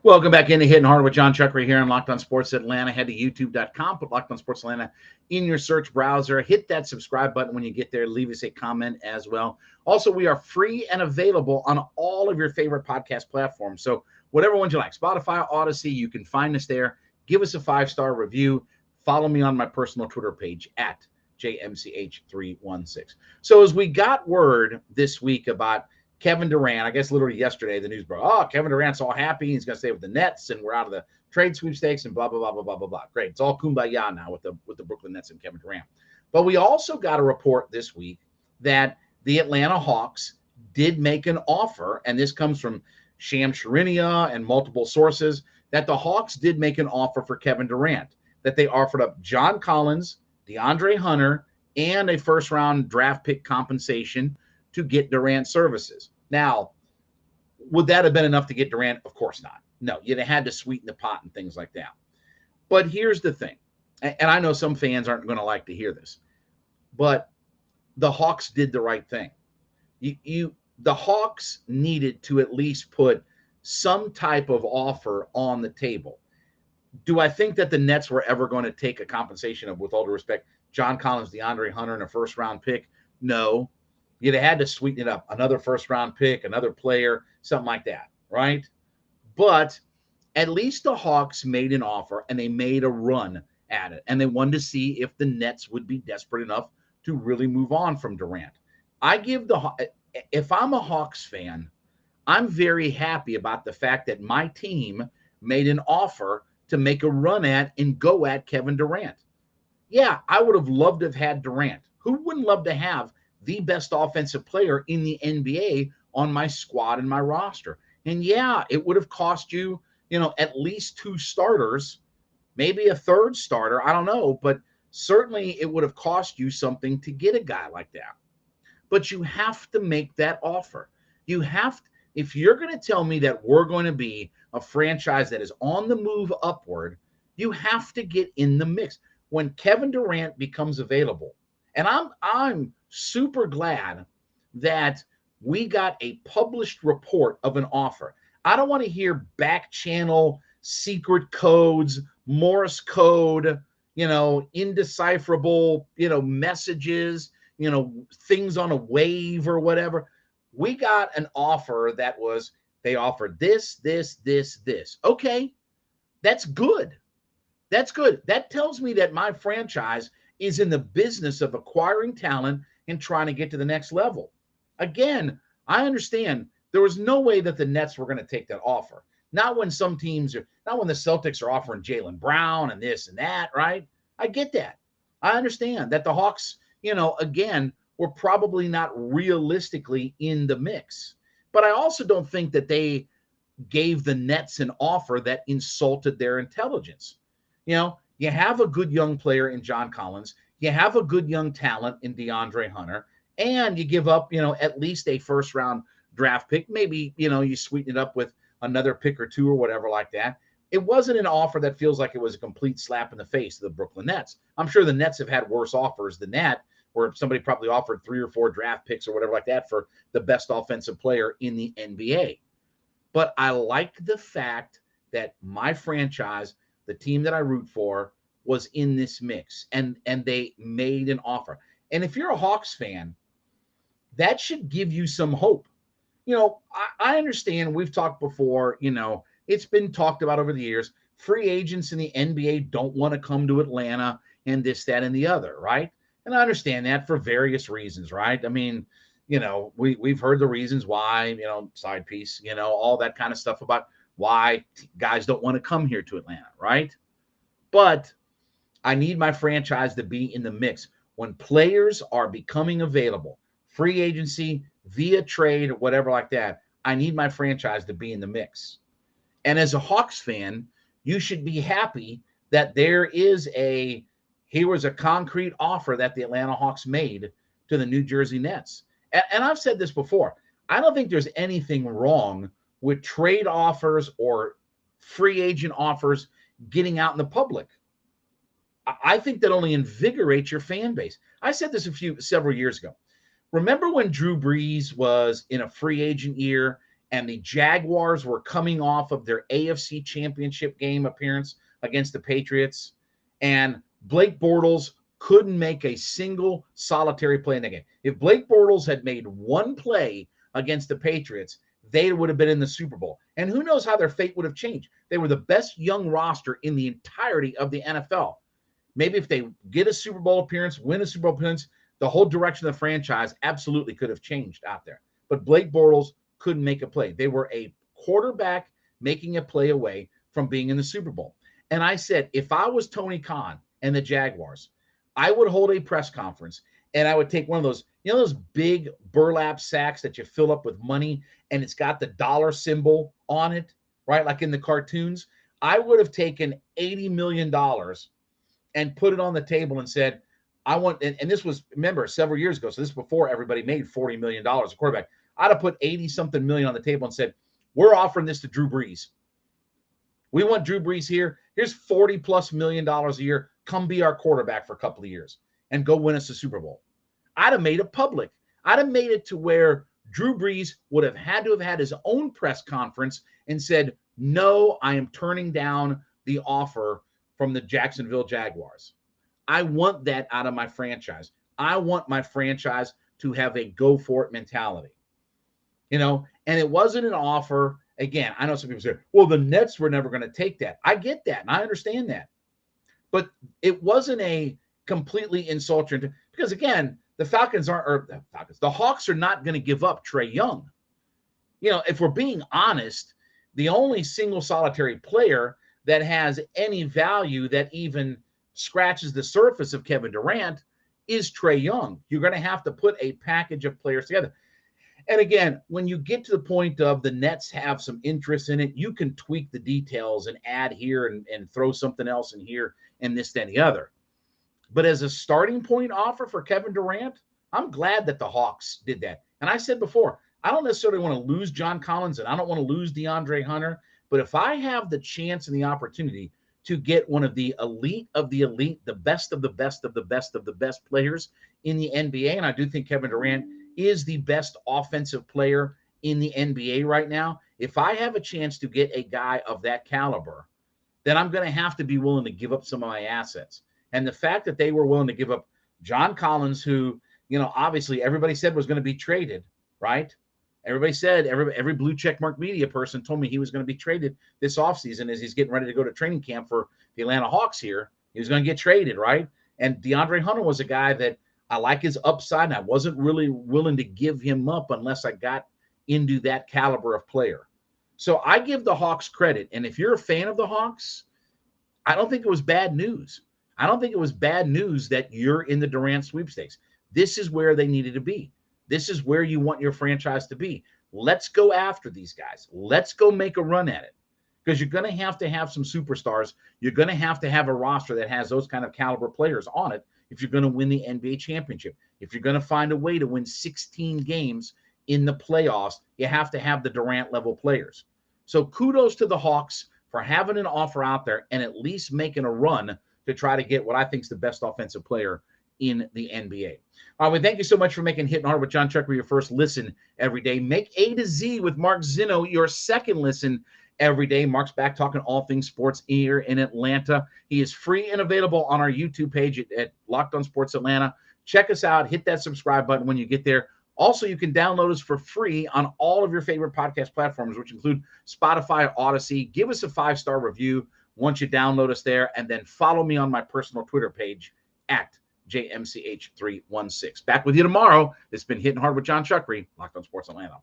Welcome back into Hittin Hard with Jon Chuckery here on Locked On Sports Atlanta. Head to youtube.com, put Locked On Sports Atlanta in your search browser. Hit that subscribe button when you get there. Leave us a comment as well. Also, we are free and available on all of your favorite podcast platforms. So whatever ones you like, Spotify, Odyssey, you can find us there. Give us a 5-star review. Follow me on my personal Twitter page at JMCH316. So as we got word this week about Kevin Durant, I guess literally yesterday, the news broke. Oh, Kevin Durant's all happy. He's going to stay with the Nets, and we're out of the trade sweepstakes, and blah, blah, blah, blah, blah, blah, blah. Great. It's all kumbaya now with the Brooklyn Nets and Kevin Durant. But we also got a report this week that the Atlanta Hawks did make an offer, and this comes from Sham Sharinia and multiple sources, that the Hawks did make an offer for Kevin Durant, that they offered up John Collins, DeAndre Hunter, and a first-round draft pick compensation to get Durant services. Now, would that have been enough to get Durant? Of course not. No, you'd have had to sweeten the pot and things like that. But here's the thing, and I know some fans aren't going to like to hear this, but the Hawks did the right thing. The Hawks needed to at least put some type of offer on the table. Do I think that the Nets were ever going to take a compensation of, with all due respect, John Collins, DeAndre Hunter, and a first-round pick? No. You'd have had to sweeten it up. Another first-round pick, another player, something like that, right? But at least the Hawks made an offer, and they made a run at it. And they wanted to see if the Nets would be desperate enough to really move on from Durant. If I'm a Hawks fan, I'm very happy about the fact that my team made an offer to make a run at and go at Kevin Durant. Yeah, I would have loved to have had Durant. Who wouldn't love to have the best offensive player in the NBA on my squad and my roster? And yeah, it would have cost you, at least 2 starters, maybe a third starter. I don't know, but certainly it would have cost you something to get a guy like that. But you have to make that offer. You have to, if you're going to tell me that we're going to be a franchise that is on the move upward, you have to get in the mix. When Kevin Durant becomes available, and I'm super glad that we got a published report of an offer. I don't want to hear back channel secret codes, Morse code, indecipherable, messages, things on a wave or whatever. We got an offer that was, they offered this, this, this, this. Okay, that's good. That's good. That tells me that my franchise is in the business of acquiring talent and trying to get to the next level. Again, I understand there was no way that the Nets were going to take that offer. Not when some teams are, not when the Celtics are offering Jaylen Brown and this and that, right? I get that. I understand that the Hawks, again, were probably not realistically in the mix. But I also don't think that they gave the Nets an offer that insulted their intelligence. You have a good young player in John Collins. You have a good young talent in DeAndre Hunter. And you give up, at least a first-round draft pick. Maybe, you sweeten it up with another pick or 2 or whatever like that. It wasn't an offer that feels like it was a complete slap in the face to the Brooklyn Nets. I'm sure the Nets have had worse offers than that, where somebody probably offered 3 or 4 draft picks or whatever like that for the best offensive player in the NBA. But I like the fact that my franchise, the team that I root for, was in this mix, and they made an offer. And if you're a Hawks fan, that should give you some hope. I understand, we've talked before, it's been talked about over the years. Free agents in the NBA don't want to come to Atlanta and this, that, and the other, right? And I understand that for various reasons, right? I mean, we've heard the reasons why, side piece, all that kind of stuff about why guys don't want to come here to Atlanta, right? But I need my franchise to be in the mix. When players are becoming available, free agency, via trade, or whatever like that, I need my franchise to be in the mix. And as a Hawks fan, you should be happy that here was a concrete offer that the Atlanta Hawks made to the New Jersey Nets. And I've said this before. I don't think there's anything wrong with trade offers or free agent offers getting out in the public. I think that only invigorates your fan base. I said this several years ago. Remember when Drew Brees was in a free agent year and the Jaguars were coming off of their AFC Championship game appearance against the Patriots, and Blake Bortles couldn't make a single solitary play in the game. If Blake Bortles had made one play against the Patriots, they would have been in the Super Bowl. And who knows how their fate would have changed. They were the best young roster in the entirety of the NFL. Maybe if they get a Super Bowl appearance, win a Super Bowl appearance, the whole direction of the franchise absolutely could have changed out there. But Blake Bortles couldn't make a play. They were a quarterback making a play away from being in the Super Bowl. And I said, if I was Tony Khan and the Jaguars, I would hold a press conference and I would take one of those, those big burlap sacks that you fill up with money and it's got the dollar symbol on it, right? Like in the cartoons. I would have taken $80 million and put it on the table and said, I want, and this was, remember, several years ago. So this is before everybody made $40 million a quarterback. I'd have put 80 something million on the table and said, we're offering this to Drew Brees. We want Drew Brees here. Here's $40+ million a year. Come be our quarterback for a couple of years and go win us a Super Bowl. I'd have made it public. I'd have made it to where Drew Brees would have had to have had his own press conference and said, no, I am turning down the offer from the Jacksonville Jaguars. I want that out of my franchise. I want my franchise to have a go for it mentality. And it wasn't an offer. Again, I know some people say, well, the Nets were never going to take that. I get that, and I understand that. But it wasn't a completely insulting, because, again, the Hawks are not going to give up Trae Young. If we're being honest, the only single solitary player that has any value that even scratches the surface of Kevin Durant is Trae Young. You're going to have to put a package of players together. And again, when you get to the point of the Nets have some interest in it, you can tweak the details and add here and throw something else in here and this, that, and the other. But as a starting point offer for Kevin Durant, I'm glad that the Hawks did that. And I said before, I don't necessarily want to lose John Collins and I don't want to lose DeAndre Hunter. But if I have the chance and the opportunity to get one of the elite of the elite, the best of the best of the best of the best players in the NBA, and I do think Kevin Durant is the best offensive player in the NBA right now. If I have a chance to get a guy of that caliber, then I'm going to have to be willing to give up some of my assets. And the fact that they were willing to give up John Collins, who, obviously everybody said was going to be traded, right? Everybody said, every blue check mark media person told me he was going to be traded this offseason as he's getting ready to go to training camp for the Atlanta Hawks here. He was going to get traded, right? And DeAndre Hunter was a guy that I like his upside, and I wasn't really willing to give him up unless I got into that caliber of player. So I give the Hawks credit. And if you're a fan of the Hawks, I don't think it was bad news. I don't think it was bad news that you're in the Durant sweepstakes. This is where they needed to be. This is where you want your franchise to be. Let's go after these guys. Let's go make a run at it, because you're going to have some superstars. You're going to have a roster that has those kind of caliber players on it if you're going to win the NBA championship. If you're going to find a way to win 16 games in the playoffs, you have to have the Durant level players. So kudos to the Hawks for having an offer out there and at least making a run to try to get what I think is the best offensive player in the NBA. All right, well, thank you so much for making Hittin' Hard with Jon Chuckery your first listen every day. Make A to Z with Mark Zinno your second listen every day. Mark's back talking all things sports here in Atlanta. He is free and available on our YouTube page at Locked On Sports Atlanta. Check us out. Hit that subscribe button when you get there. Also, you can download us for free on all of your favorite podcast platforms, which include Spotify, Odyssey. Give us a 5-star review once you download us there, and then follow me on my personal Twitter page at JMCH316. Back with you tomorrow. It's been Hittin' Hard with Jon Chuckery, Locked On Sports Atlanta.